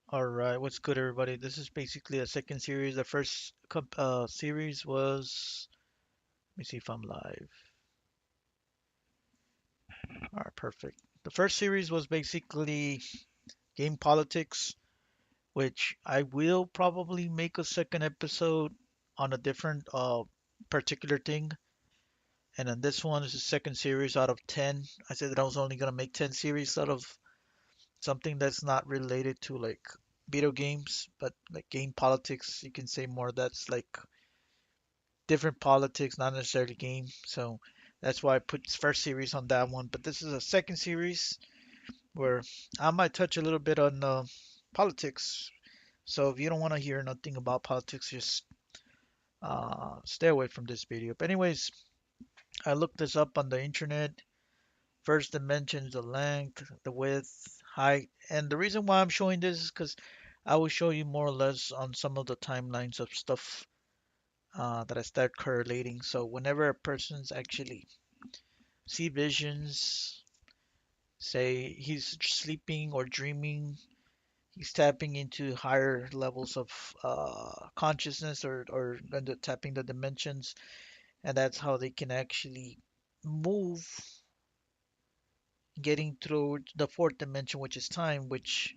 All right, what's good, everybody? This is basically a second series. The first series was, let me see if I'm live. All right, perfect. The first series was basically game politics, which I will probably make a second episode on a different particular thing. And then this one is the second series out of 10. I said that I was only gonna make 10 series out of something that's not related to like video games, but like game politics. You can say more that's like different politics, not necessarily game. So that's why I put first series on that one. But this is a second series where I might touch a little bit on politics. So if you don't want to hear nothing about politics, just stay away from this video. But anyways, I looked this up on the internet. First dimensions, the length, the width, height, and the reason why I'm showing this is because I will show you more or less on some of the timelines of stuff that I start correlating. So whenever a person's actually see visions, say he's sleeping or dreaming, he's tapping into higher levels of consciousness or tapping the dimensions, and that's how they can actually move, getting through the fourth dimension, which is time, which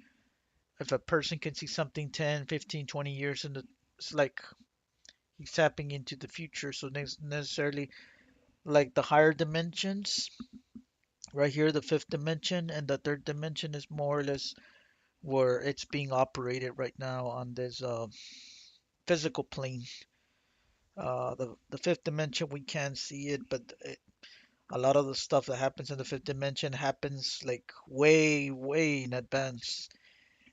if a person can see something 10, 15, 20 years in the, it's like he's tapping into the future. So necessarily like the higher dimensions, right here, the fifth dimension, and the third dimension is more or less where it's being operated right now on this physical plane. The fifth dimension we can't see it, but a lot of the stuff that happens in the fifth dimension happens like way, way in advance.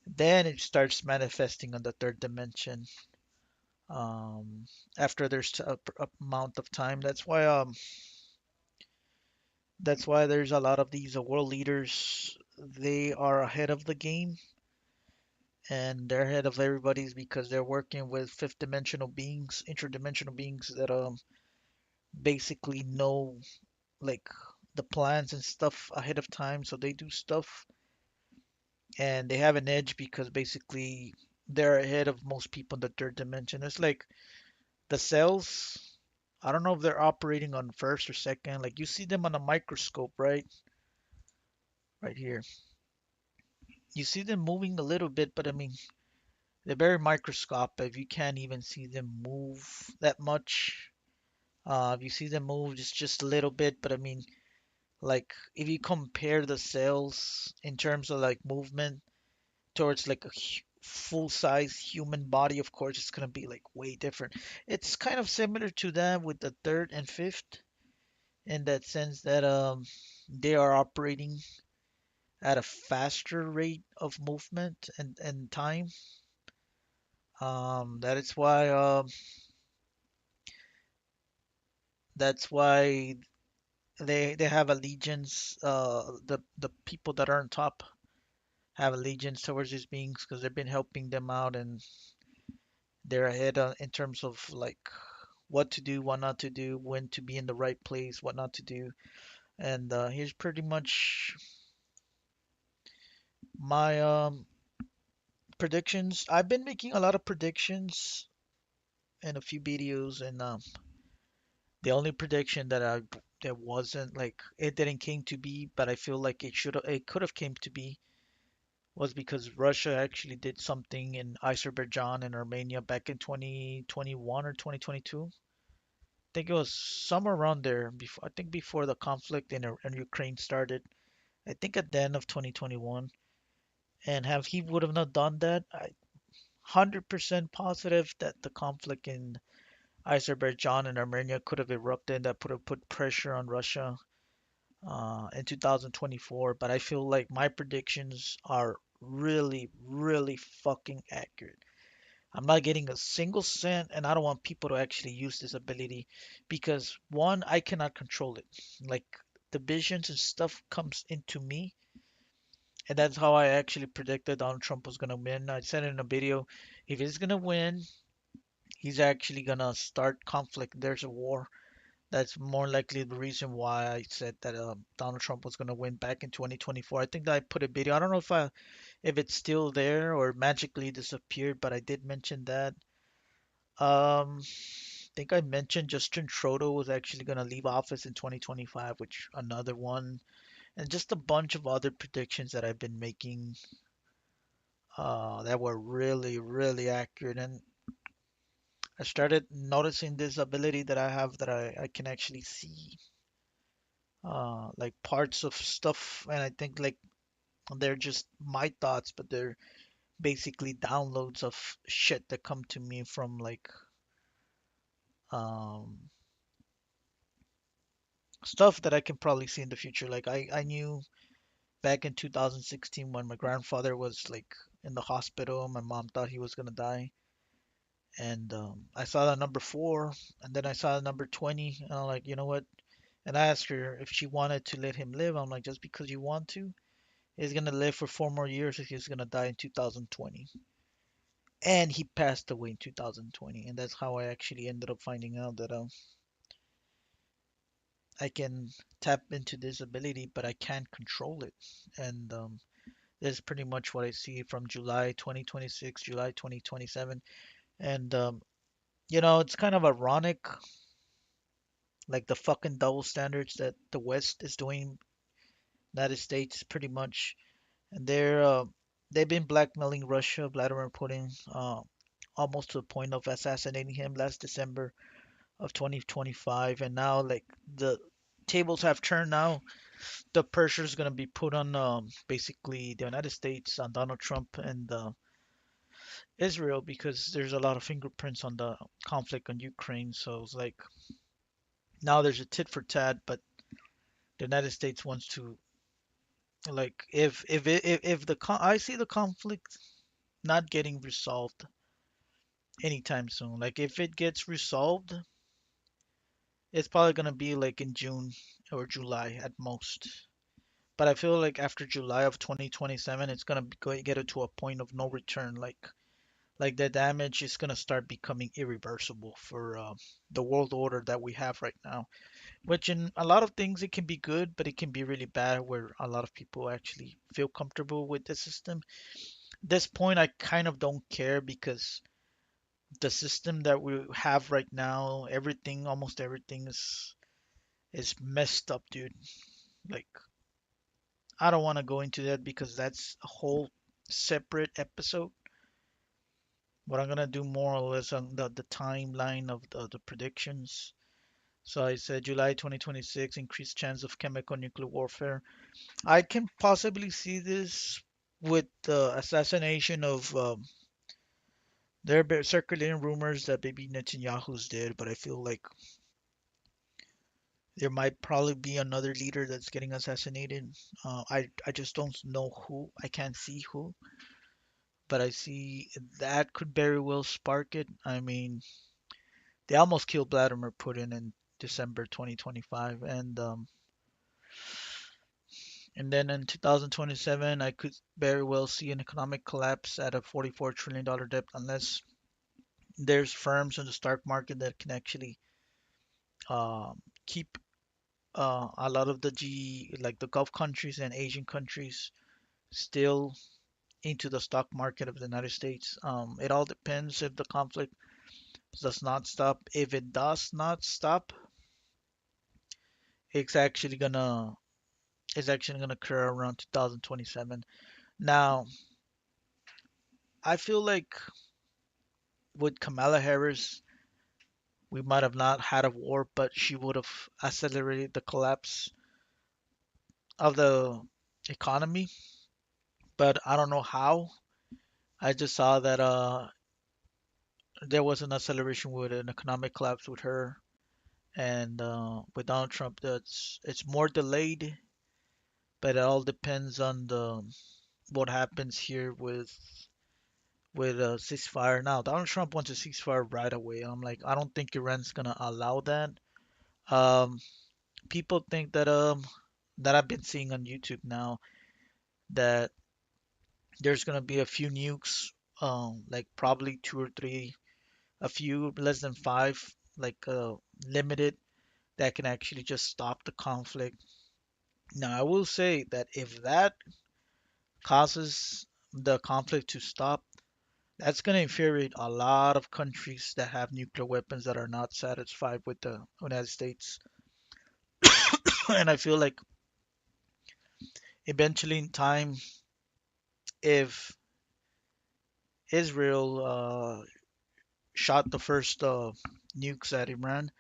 Then it starts manifesting on the third dimension. Um, After there's a amount of time. That's why there's a lot of these world leaders. They are ahead of the game and they're ahead of everybody's because they're working with fifth dimensional beings, interdimensional beings that basically know like the plans and stuff ahead of time. So they do stuff and they have an edge because basically they're ahead of most people in the third dimension. It's like the cells. I don't know if they're operating on first or second. Like you see them on a microscope, right? Right here. You see them moving a little bit, but I mean, they're very microscopic. You can't even see them move that much. If you see them move just a little bit, but I mean, like if you compare the cells in terms of like movement towards like a full size human body, of course, it's gonna be like way different. It's kind of similar to that with the third and fifth in that sense that they are operating at a faster rate of movement and time. That is why that's why they have allegiance. The people that are on top have allegiance towards these beings because they've been helping them out and they're ahead in terms of like what to do, what not to do, when to be in the right place, what not to do. And here's pretty much my predictions. I've been making a lot of predictions in a few videos, and the only prediction that wasn't like it didn't came to be, but I feel like it could have came to be was because Russia actually did something in Azerbaijan and Armenia back in 2021 or 2022. I think it was somewhere around there before I think before the conflict in Ukraine started. I think at the end of 2021. And have he would have not done that, 100% positive that the conflict in Azerbaijan and Armenia could have erupted. That would have put pressure on Russia in 2024. But I feel like my predictions are really, really fucking accurate. I'm not getting a single cent, and I don't want people to actually use this ability because one, I cannot control it. Like the visions and stuff comes into me, and that's how I actually predicted Donald Trump was gonna win. I said in a video, if he's gonna win, he's actually gonna start conflict. There's a war. That's more likely the reason why I said that Donald Trump was gonna win back in 2024. I think that I put a video. I don't know if it's still there or magically disappeared, but I did mention that. I think I mentioned Justin Trudeau was actually going to leave office in 2025, which another one, and just a bunch of other predictions that I've been making that were really, really accurate. And I started noticing this ability that I have that I can actually see like parts of stuff, and I think like they're just my thoughts, but they're basically downloads of shit that come to me from like um stuff that I can probably see in the future. Like I knew back in 2016 when my grandfather was like in the hospital, my mom thought he was gonna die, and I saw the number 4, and then I saw the number 20, and I'm like, you know what? And I asked her if she wanted to let him live. I'm like, just because you want to, he's gonna live for 4 more years, if he's gonna die in 2020. And he passed away in 2020, and that's how I actually ended up finding out that I can tap into this ability, but I can't control it. And this is pretty much what I see from July 2026, July 2027. And it's kind of ironic, like the fucking double standards that the West is doing, United States pretty much, and they've been blackmailing Russia, Vladimir Putin, almost to the point of assassinating him last December of 2025, and now like the tables have turned now. The pressure is going to be put on basically the United States, on Donald Trump and Israel, because there's a lot of fingerprints on the conflict on Ukraine. So it's like now there's a tit for tat, but the United States wants to, like, if I see the conflict not getting resolved anytime soon. Like if it gets resolved, it's probably going to be like in June or July at most. But I feel like after July of 2027, it's gonna get it to a point of no return. Like the damage is gonna start becoming irreversible for the world order that we have right now. Which in a lot of things it can be good, but it can be really bad where a lot of people actually feel comfortable with the system. This point, I kind of don't care because the system that we have right now, almost everything is messed up, dude. Like I don't want to go into that because that's a whole separate episode. But I'm gonna do more or less on the timeline of the predictions. So I said July 2026, increased chance of chemical nuclear warfare. I can possibly see this with the assassination of. There are circulating rumors that maybe Netanyahu's dead, but I feel like there might probably be another leader that's getting assassinated. I just don't know who. I can't see who, but I see that could very well spark it. I mean, they almost killed Vladimir Putin in December 2025, and then in 2027, I could very well see an economic collapse at a $44 trillion debt unless there's firms in the stock market that can actually keep a lot of like the Gulf countries and Asian countries still into the stock market of the United States. It all depends if the conflict does not stop. If it does not stop, it's actually gonna it's actually gonna occur around 2027. Now, I feel like with Kamala Harris, we might have not had a war, but she would have accelerated the collapse of the economy. But I don't know how. I just saw that there was an acceleration with an economic collapse with her, and with Donald Trump, it's more delayed. But it all depends on the what happens here with a ceasefire. Now, Donald Trump wants a ceasefire right away. I'm like, I don't think Iran's gonna allow that. Um, People think that I've been seeing on YouTube now that there's gonna be a few nukes, like probably two or three, a few less than five, like limited that can actually just stop the conflict. Now, I will say that if that causes the conflict to stop, that's going to infuriate a lot of countries that have nuclear weapons that are not satisfied with the United States. And I feel like eventually in time, if Israel shot the first nukes at Iran,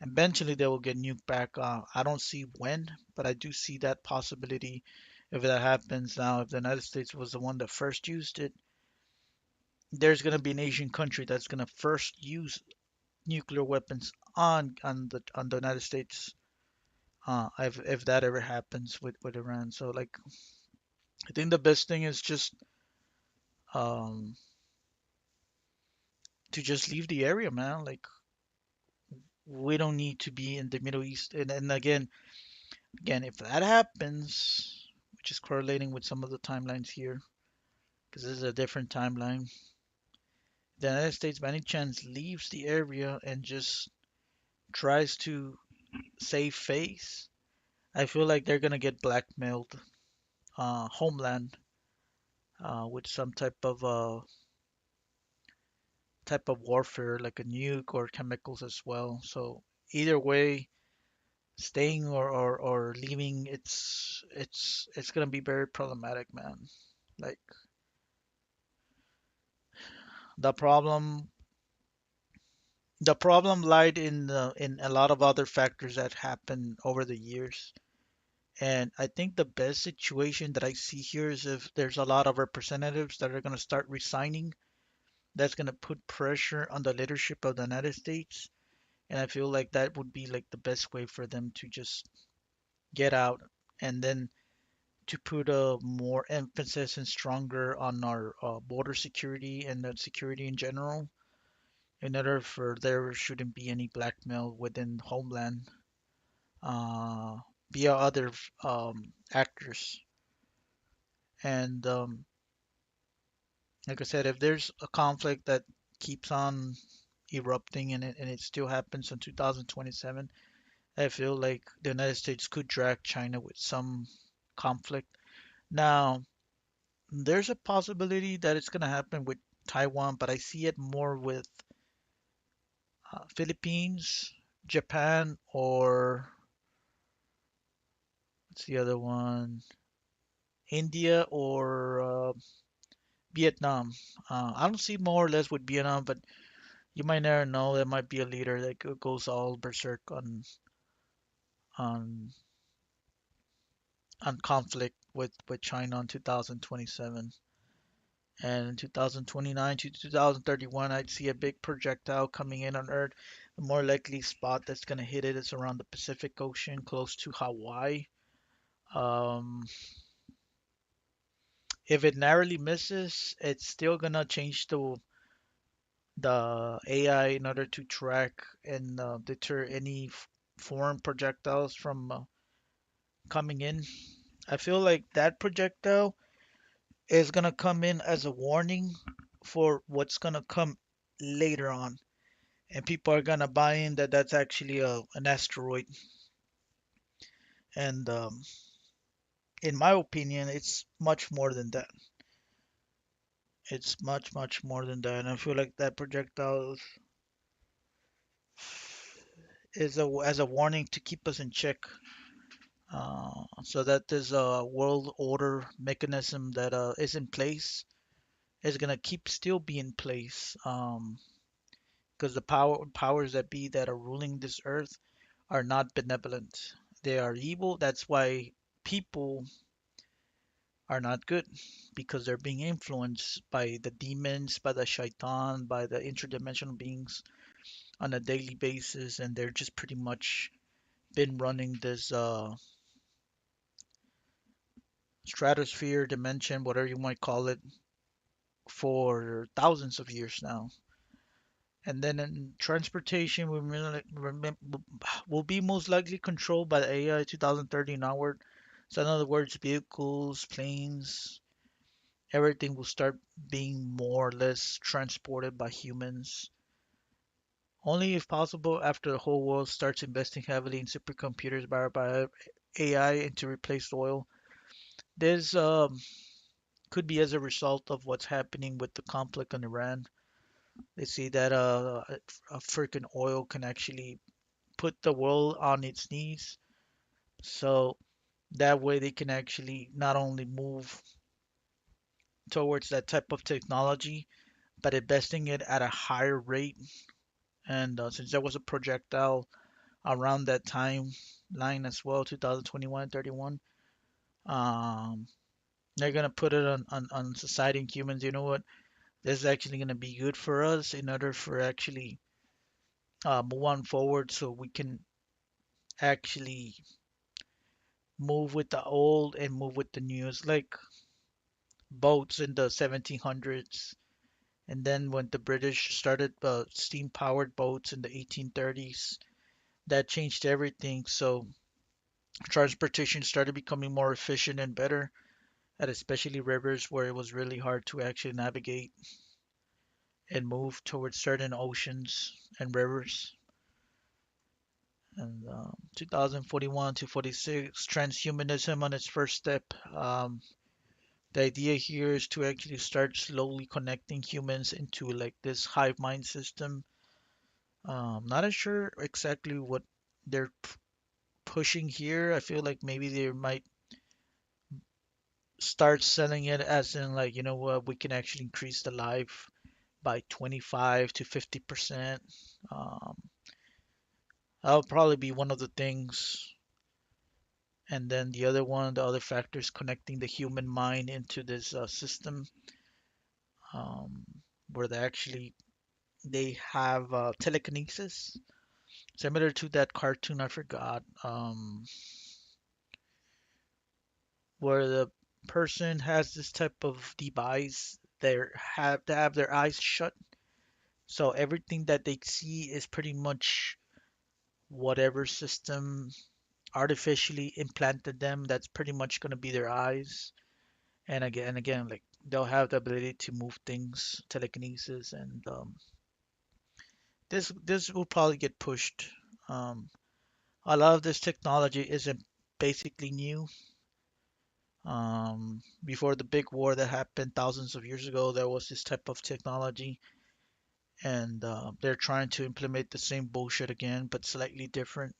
eventually they will get nuked back. I don't see when, but I do see that possibility if that happens. Now, if the United States was the one that first used it, there's going to be an Asian country that's going to first use nuclear weapons on the United States. If that ever happens with Iran, so like I think the best thing is just um to just leave the area, man. Like we don't need to be in the Middle East. And again, if that happens, which is correlating with some of the timelines here, because this is a different timeline, the United States by any chance leaves the area and just tries to save face, I feel like they're gonna get blackmailed, homeland, with some type of warfare, like a nuke or chemicals as well. So either way, staying or leaving, it's gonna be very problematic, man. Like the problem the problem lied in a lot of other factors that happened over the years. And I think the best situation that I see here is if there's a lot of representatives that are going to start resigning. That's going to put pressure on the leadership of the United States. And I feel like that would be like the best way for them to just get out and then to put a more emphasis and stronger on our border security and the security in general in order for there shouldn't be any blackmail within Homeland uh, via other actors. And like I said, if there's a conflict that keeps on erupting and it still happens in 2027, I feel like the United States could drag China with some conflict. Now, there's a possibility that it's going to happen with Taiwan, but I see it more with Philippines, Japan, or what's the other one? India or Vietnam. I don't see more or less with Vietnam, but you might never know. There might be a leader that goes all berserk on on conflict with China in 2027. And in 2029 to 2031, I'd see a big projectile coming in on Earth. The more likely spot that's going to hit it is around the Pacific Ocean, close to Hawaii. Um, if it narrowly misses, it's still going to change the AI in order to track and deter any foreign projectiles from coming in. I feel like that projectile is gonna come in as a warning for what's gonna come later on, and people are gonna buy in that that's actually an asteroid. And in my opinion, it's much more than that. It's much more than that, and I feel like that projectile is as a warning to keep us in check. So that there's a world order mechanism that is in place is gonna keep still be in place. Because the powers that be that are ruling this earth are not benevolent. They are evil. That's why people are not good because they're being influenced by the demons, by the shaitan, by the interdimensional beings on a daily basis, and they're just pretty much been running this stratosphere, dimension, whatever you might call it, for thousands of years now. And then in transportation, will be most likely controlled by the AI 2030 and onward. So in other words, vehicles, planes, everything will start being more or less transported by humans. Only if possible after the whole world starts investing heavily in supercomputers powered by AI and to replace oil. There's Could be as a result of what's happening with the conflict in Iran. They see that a freaking oil can actually put the world on its knees. So that way they can actually not only move towards that type of technology, but investing it at a higher rate. And since there was a projectile around that time line as well, 2021, 31, um, they're gonna put it on society and humans. You know what? This is actually gonna be good for us in order for actually move on forward, so we can actually move with the old and move with the new. It's like boats in the 1700s, and then when the British started steam-powered boats in the 1830s, that changed everything. So transportation started becoming more efficient and better, and especially rivers where it was really hard to actually navigate and move towards certain oceans and rivers. And 2041 to 46, transhumanism on its first step. The idea here is to actually start slowly connecting humans into like this hive mind system. Not as sure exactly what they're pushing here. I feel like maybe they might start selling it as in like, you know what, we can actually increase the life by 25 to 50%. Um, that'll probably be one of the things. And then the other factor is connecting the human mind into this system, um, where they have telekinesis, similar to that cartoon I forgot, where the person has this type of device. They have their eyes shut, so everything that they see is pretty much whatever system artificially implanted them. That's pretty much going to be their eyes. And again, like they'll have the ability to move things, telekinesis, and this will probably get pushed. Um, a lot of this technology isn't basically new. Before the big war that happened thousands of years ago, there was this type of technology, and they're trying to implement the same bullshit again, but slightly different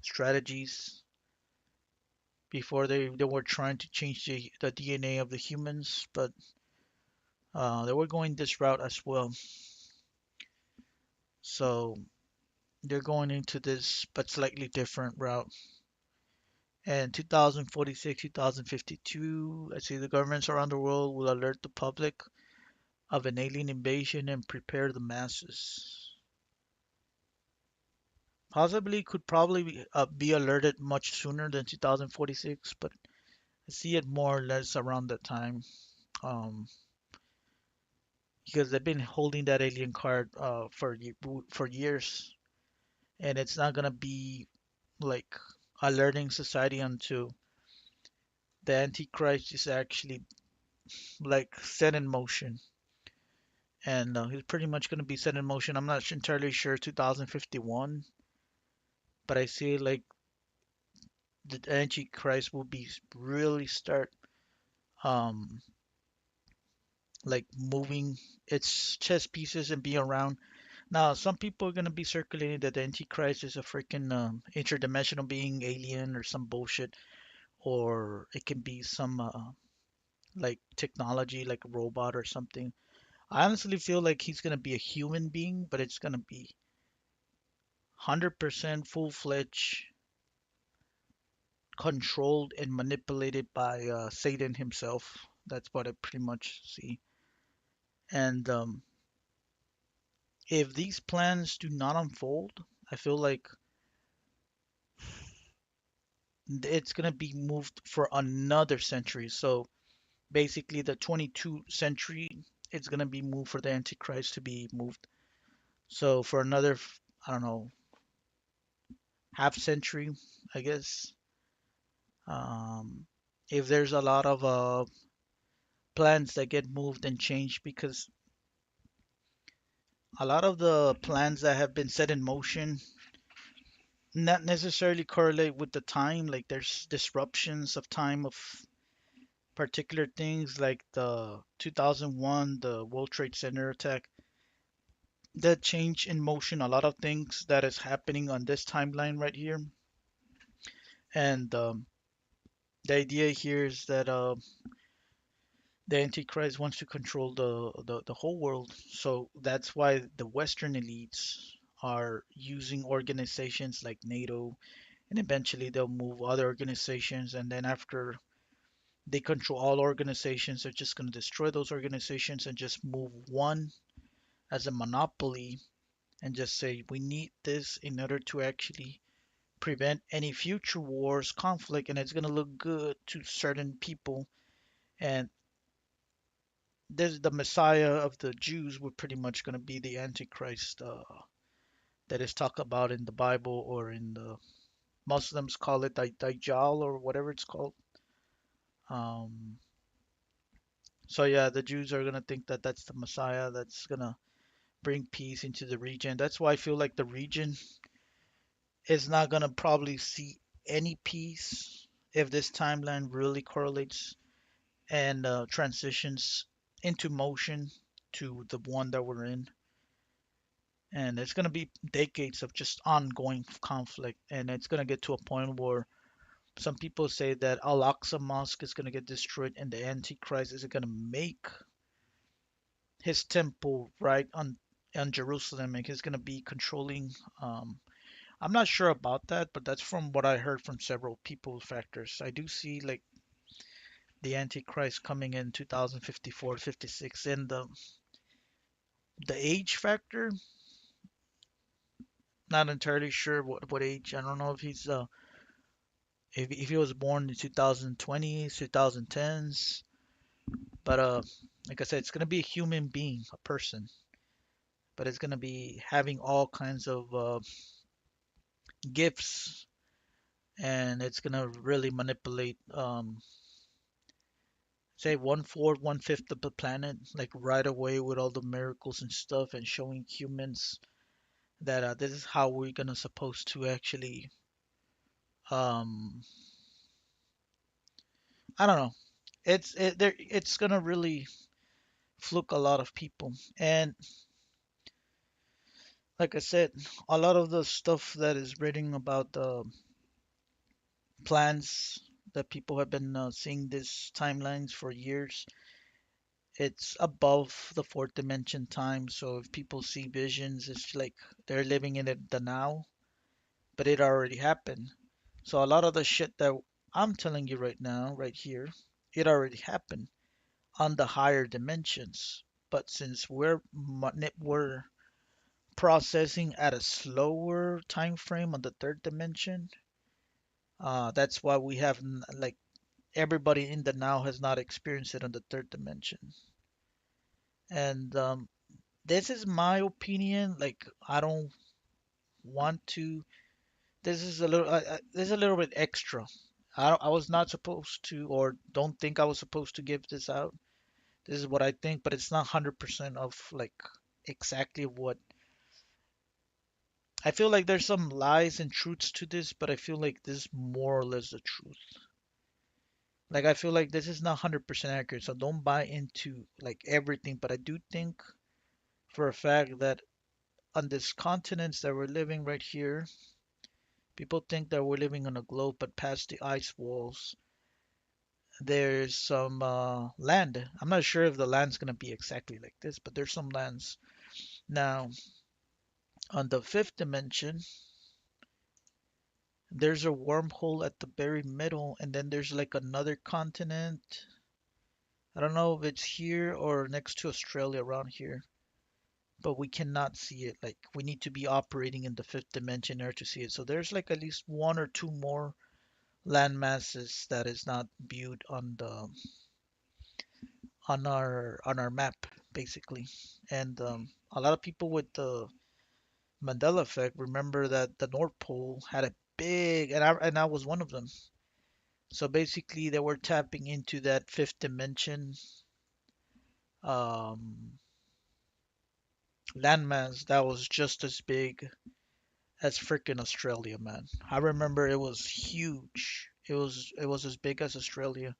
strategies. Before they were trying to change the DNA of the humans, but they were going this route as well. So they're going into this, but slightly different route. And 2046, 2052, I see the governments around the world will alert the public of an alien invasion and prepare the masses. Possibly could probably be alerted much sooner than 2046, but I see it more or less around that time. Um, because they've been holding that alien card for years, and it's not gonna be like alerting society until the Antichrist is actually like set in motion. And he's pretty much gonna be set in motion. I'm not entirely sure 2051, but I see like the Antichrist will be really start um like moving its chess pieces and be around. Now, some people are gonna be circulating that the Antichrist is a freaking interdimensional being, alien, or some bullshit, or it can be some like technology, like a robot or something. I honestly feel like he's gonna be a human being, but it's gonna be 100% full-fledged, controlled and manipulated by Satan himself. That's what I pretty much see. And if these plans do not unfold, I feel like it's gonna be moved for another century. So basically, the 22nd century, it's gonna be moved for the Antichrist to be moved. So for another, I don't know, half century, I guess. Um, if there's a lot of plans that get moved and changed, because a lot of the plans that have been set in motion not necessarily correlate with the time. Like there's disruptions of time of particular things like the 2001, the World Trade Center attack, that change in motion a lot of things that is happening on this timeline right here. And the idea here is that the Antichrist wants to control the whole world. So that's why the Western elites are using organizations like NATO, and eventually they'll move other organizations. And then after they control all organizations, they're just going to destroy those organizations and just move one as a monopoly and just say, we need this in order to actually prevent any future wars, conflict, and it's going to look good to certain people. And this the Messiah of the Jews were pretty much going to be the Antichrist that is talked about in the Bible, or in the Muslims call it Dajjal or whatever it's called. Um, so yeah, the Jews are going to think that that's the Messiah that's going to bring peace into the region. That's why I feel like the region is not going to probably see any peace if this timeline really correlates and transitions into motion to the one that we're in. And it's going to be decades of just ongoing conflict. And it's going to get to a point where some people say that Al-Aqsa Mosque is going to get destroyed and the Antichrist is going to make his temple right on Jerusalem, and he's going to be controlling. I'm not sure about that, but that's from what I heard from several people factors. I do see like the Antichrist coming in 2054, 56, and the age factor. Not entirely sure what age. I don't know if he's if he was born in 2020s, 2010s, but like I said, it's gonna be a human being, a person, but it's gonna be having all kinds of gifts, and it's gonna really manipulate say one fourth, one fifth of the planet, like right away with all the miracles and stuff, and showing humans that this is how we're gonna supposed to actually um I don't know. It's gonna really fluke a lot of people. And like I said, a lot of the stuff that is written about the plans that people have been seeing these timelines for years, it's above the fourth dimension time. So if people see visions, it's like they're living in the now, but it already happened. So a lot of the shit that I'm telling you right now, right here, it already happened on the higher dimensions. But since we're processing at a slower time frame on the third dimension, that's why we have like everybody in the now has not experienced it on the third dimension. And this is my opinion. Like I don't want to. This is a little. This is a little bit extra. I was not supposed to, or don't think I was supposed to give this out. This is what I think, but it's not 100% of like exactly what I feel. Like there's some lies and truths to this, but I feel like this is more or less the truth. Like I feel like this is not 100% accurate, so don't buy into like everything. But I do think for a fact that on this continents that we're living right here, people think that we're living on a globe, but past the ice walls, there's some land. I'm not sure if the land's gonna be exactly like this, but there's some lands. Now, on the fifth dimension, there's a wormhole at the very middle, and then there's like another continent. I don't know if it's here or next to Australia around here, but we cannot see it. Like we need to be operating in the fifth dimension there to see it. So there's like at least one or two more land masses that is not viewed on our map basically. And a lot of people with the Mandela effect remember that the North Pole had a big, and I was one of them. So basically, they were tapping into that fifth dimension um, landmass that was just as big as freaking Australia, man. I remember it was huge. It was as big as Australia.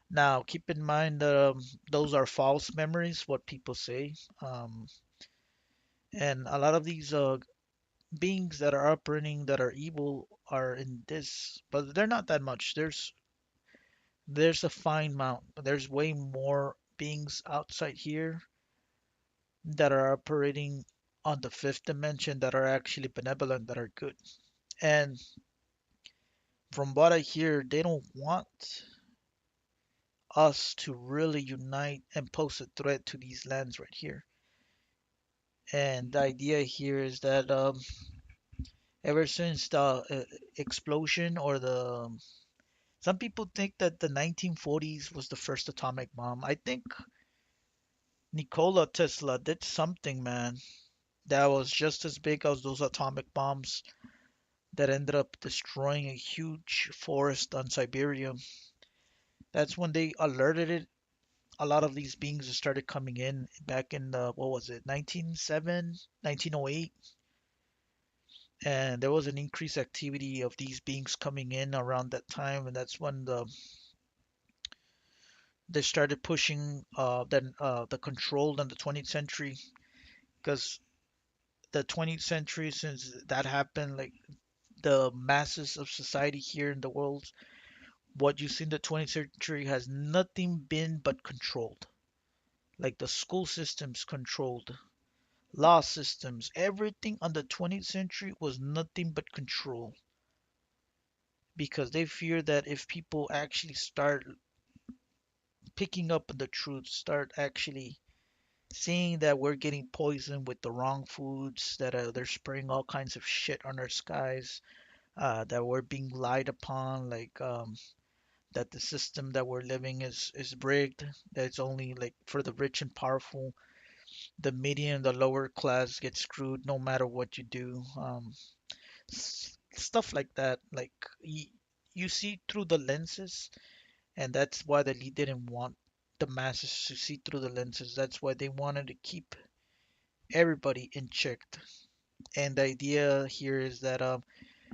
Now, keep in mind, those are false memories, what people say. Um, and a lot of these beings that are operating that are evil are in this, but they're not that much. There's a fine amount, but there's way more beings outside here that are operating on the fifth dimension that are actually benevolent, that are good. And from what I hear, they don't want us to really unite and pose a threat to these lands right here. And the idea here is that ever since the explosion or the some people think that the 1940s was the first atomic bomb. I think Nikola Tesla did something, man, that was just as big as those atomic bombs that ended up destroying a huge forest on Siberia. That's when they alerted it. A lot of these beings started coming in back in the, what was it, 1907, 1908, and there was an increased activity of these beings coming in around that time, and that's when they started pushing the control in the 20th century, because the 20th century, since that happened, like the masses of society here in the world, what you see in the 20th century has nothing been but controlled. Like the school systems controlled, law systems, everything on the 20th century was nothing but control, because they fear that if people actually start picking up the truth, start actually seeing that we're getting poisoned with the wrong foods, that they're spraying all kinds of shit on our skies, that we're being lied upon, like that the system that we're living is rigged, that it's only like for the rich and powerful, the median, the lower class get screwed no matter what you do. Stuff like that. Like you see through the lenses, and that's why the lead didn't want the masses to see through the lenses. That's why they wanted to keep everybody in check. And the idea here is that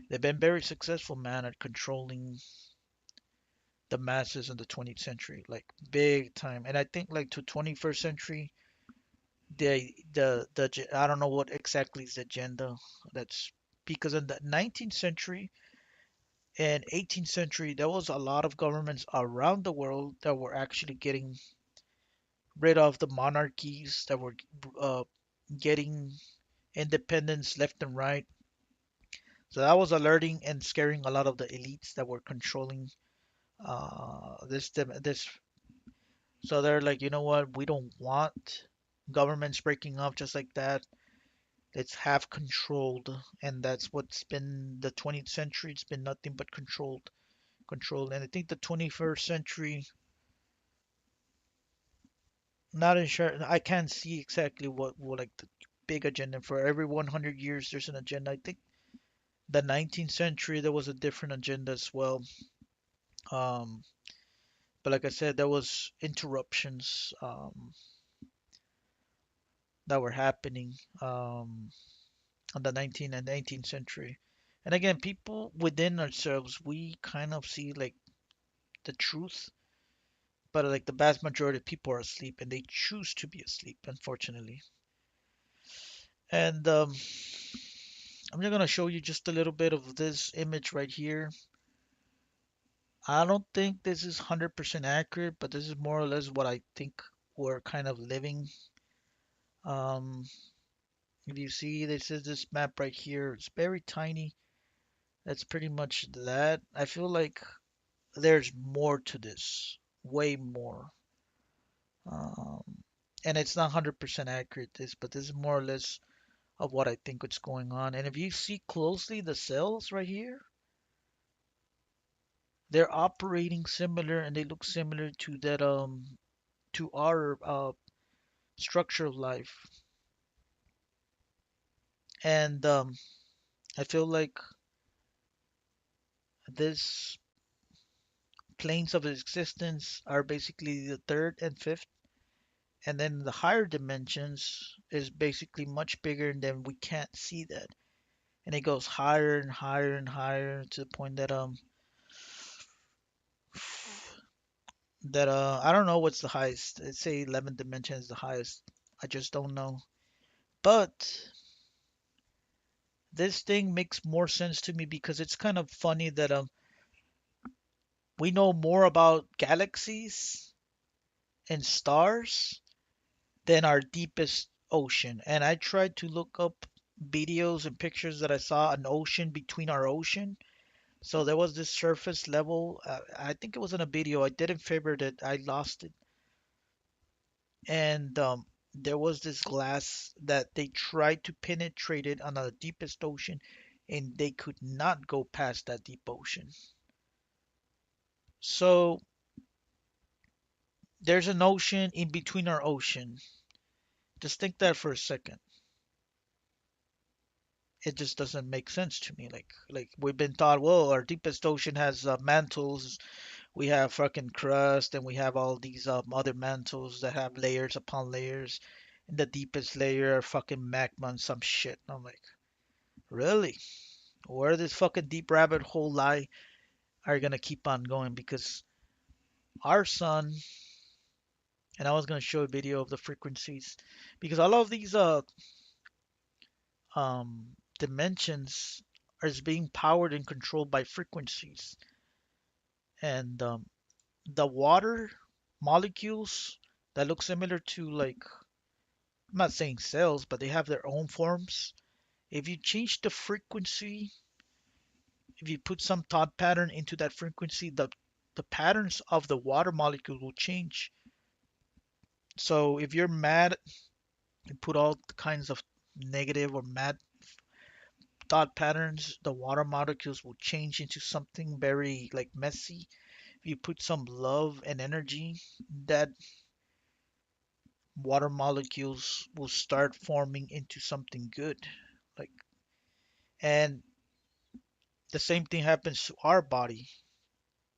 they've been very successful, man, at controlling the masses in the 20th century, like big time. And I think like to 21st century, I don't know what exactly is the agenda. That's because in the 19th century and 18th century, there was a lot of governments around the world that were actually getting rid of the monarchies, that were uh, getting independence left and right. So that was alerting and scaring a lot of the elites that were controlling this. So they're like, you know what? We don't want governments breaking off just like that. Let's have controlled, and that's what's been the 20th century. It's been nothing but controlled. And I think the 21st century, not in sure. I can't see exactly what like the big agenda. For every 100 years, there's an agenda. I think the 19th century there was a different agenda as well. Um, but like I said, there was interruptions that were happening on the 19th and 18th century. And again, people within ourselves, we kind of see like the truth, but like the vast majority of people are asleep and they choose to be asleep, unfortunately. And I'm just gonna show you just a little bit of this image right here. I don't think this is 100% accurate, but this is more or less what I think we're kind of living. Um, if you see, this is this map right here. It's very tiny. That's pretty much that. I feel like there's more to this, way more. Um, and it's not 100% accurate, but this is more or less of what I think what's going on. And if you see closely the cells right here, they're operating similar and they look similar to that to our structure of life. And I feel like this planes of existence are basically the third and fifth, and then the higher dimensions is basically much bigger, and then we can't see that, and it goes higher and higher and higher to the point that that I don't know what's the highest. It say 11 dimension is the highest. I just don't know. But this thing makes more sense to me because it's kind of funny that we know more about galaxies and stars than our deepest ocean. And I tried to look up videos and pictures that I saw an ocean between our ocean. So there was this surface level. I think it was in a video. I didn't favorite it. I lost it. And there was this glass that they tried to penetrate it on the deepest ocean, and they could not go past that deep ocean. So there's an ocean in between our ocean. Just think that for a second. It just doesn't make sense to me. Like we've been taught, well, our deepest ocean has mantles. We have fucking crust, and we have all these other mantles that have layers upon layers. And the deepest layer are fucking magma and some shit. And I'm like, really? Where this fucking deep rabbit hole lie are gonna keep on going? Because our sun, and I was gonna show a video of the frequencies, because all of these dimensions is being powered and controlled by frequencies. And the water molecules that look similar to, like, I'm not saying cells, but they have their own forms. If you change the frequency, if you put some thought pattern into that frequency, the patterns of the water molecule will change. So if you're mad, you put all kinds of negative or mad thought patterns, the water molecules will change into something very like messy. If you put some love and energy, that water molecules will start forming into something good. Like, and the same thing happens to our body.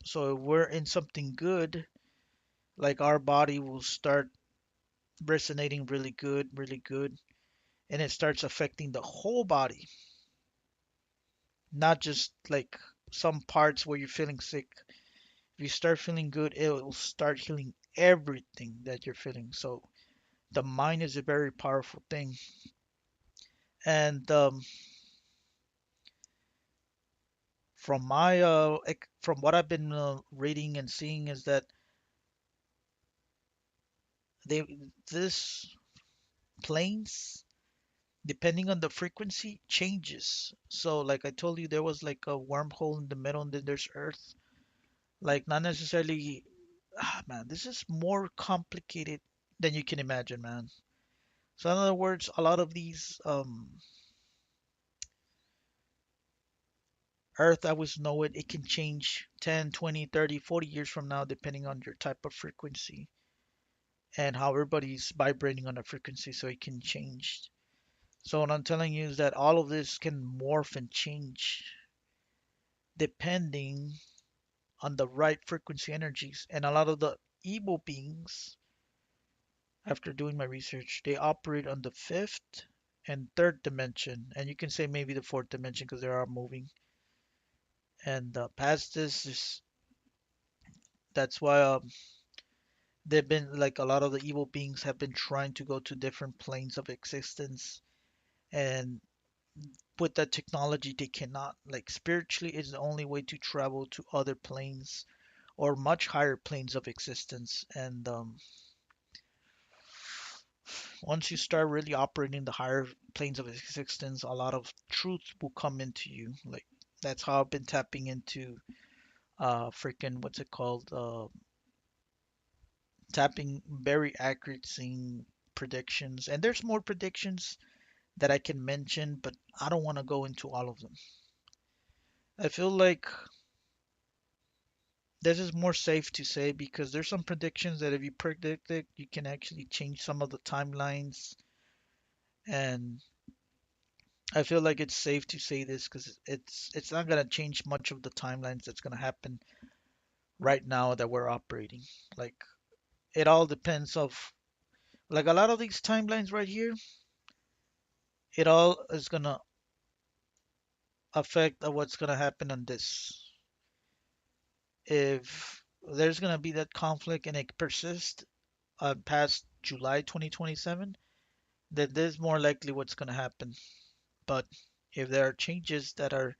So if we're in something good, like our body will start resonating really good, and it starts affecting the whole body, not just like some parts where you're feeling sick. If you start feeling good, it will start healing everything that you're feeling. So the mind is a very powerful thing. And from what I've been reading and seeing is that they this planes, depending on the frequency, changes. So like I told you, there was like a wormhole in the middle, and then there's Earth. Like, not necessarily. Man, this is more complicated than you can imagine, man. So in other words, a lot of these Earth, I always know it can change 10, 20, 30, 40 years from now, depending on your type of frequency and how everybody's vibrating on a frequency, so it can change. So what I'm telling you is that all of this can morph and change depending on the right frequency energies. And a lot of the evil beings, after doing my research, they operate on the fifth and third dimension. And you can say maybe the fourth dimension because they are moving. And past this is that's why they've been like a lot of the evil beings have been trying to go to different planes of existence, and with that technology they cannot. Like, spiritually is the only way to travel to other planes or much higher planes of existence. And once you start really operating the higher planes of existence, a lot of truth will come into you. Like, that's how I've been tapping into freaking what's it called, tapping very accurate seeing predictions. And there's more predictions that I can mention, but I don't want to go into all of them. I feel like this is more safe to say because there's some predictions that if you predict it, you can actually change some of the timelines. And I feel like it's safe to say this because it's not gonna change much of the timelines that's gonna happen right now that we're operating. Like, it all depends of, like, a lot of these timelines right here, it all is gonna affect what's gonna happen on this. If there's gonna be that conflict and it persists past July 2027, then there's more likely what's gonna happen. But if there are changes that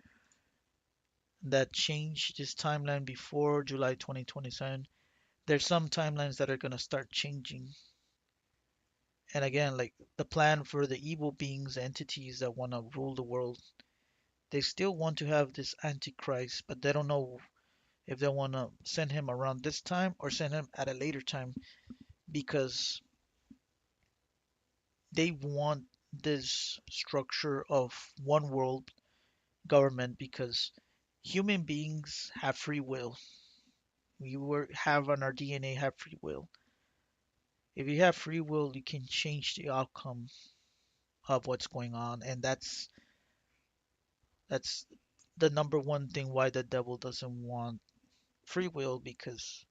change this timeline before July 2027, there's some timelines that are gonna start changing. And again, like the plan for the evil beings, entities that want to rule the world, they still want to have this Antichrist, but they don't know if they want to send him around this time or send him at a later time because they want this structure of one world government because human beings have free will. Have on our DNA have free will. If you have free will, you can change the outcome of what's going on, and that's the number one thing why the devil doesn't want free will because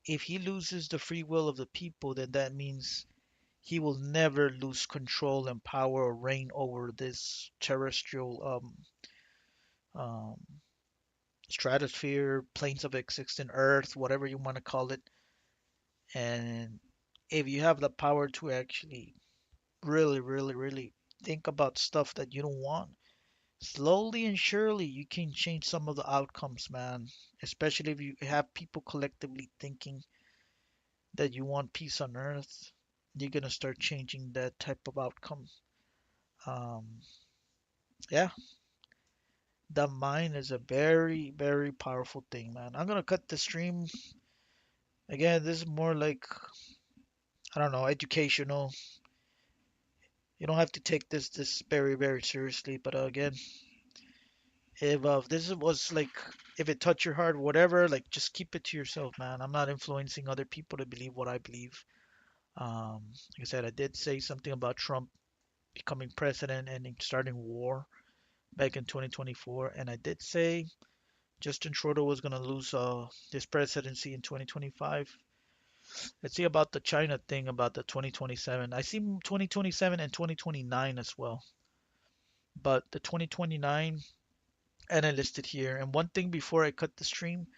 if he loses the free will of the people, then that means he will never lose control and power or reign over this terrestrial um, stratosphere, planes of existence, Earth, whatever you want to call it. And if you have the power to actually really, really, really think about stuff that you don't want, slowly and surely you can change some of the outcomes, man. Especially if you have people collectively thinking that you want peace on earth, you're gonna start changing that type of outcome. Um, yeah, the mind is a very, very powerful thing, man. I'm gonna cut the stream. Again, this is more like, I don't know, educational. You don't have to take this very, very seriously. But again, if this was like, if it touched your heart, whatever, like just keep it to yourself, man. I'm not influencing other people to believe what I believe. Like I said, I did say something about Trump becoming president and starting war back in 2024, and I did say Justin Trudeau was going to lose his presidency in 2025. Let's see about the China thing about the 2027. I see 2027 and 2029 as well, but the 2029 and I listed here. And one thing before I cut the stream,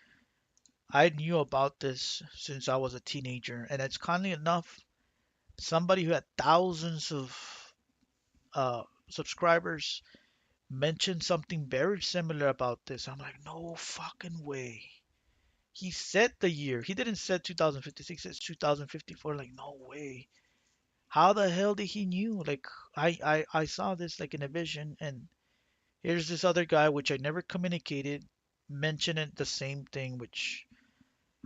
I knew about this since I was a teenager, and it's kindly enough somebody who had thousands of uh, subscribers mentioned something very similar about this. I'm like, no fucking way. He said the year. He didn't say 2056, it's 2054. Like, no way. How the hell did he knew? Like, I saw this like in a vision, and here's this other guy, which I never communicated, mentioning the same thing, which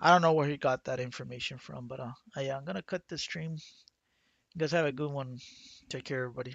I don't know where he got that information from, but yeah, I'm gonna cut the stream. You guys have a good one. Take care, everybody.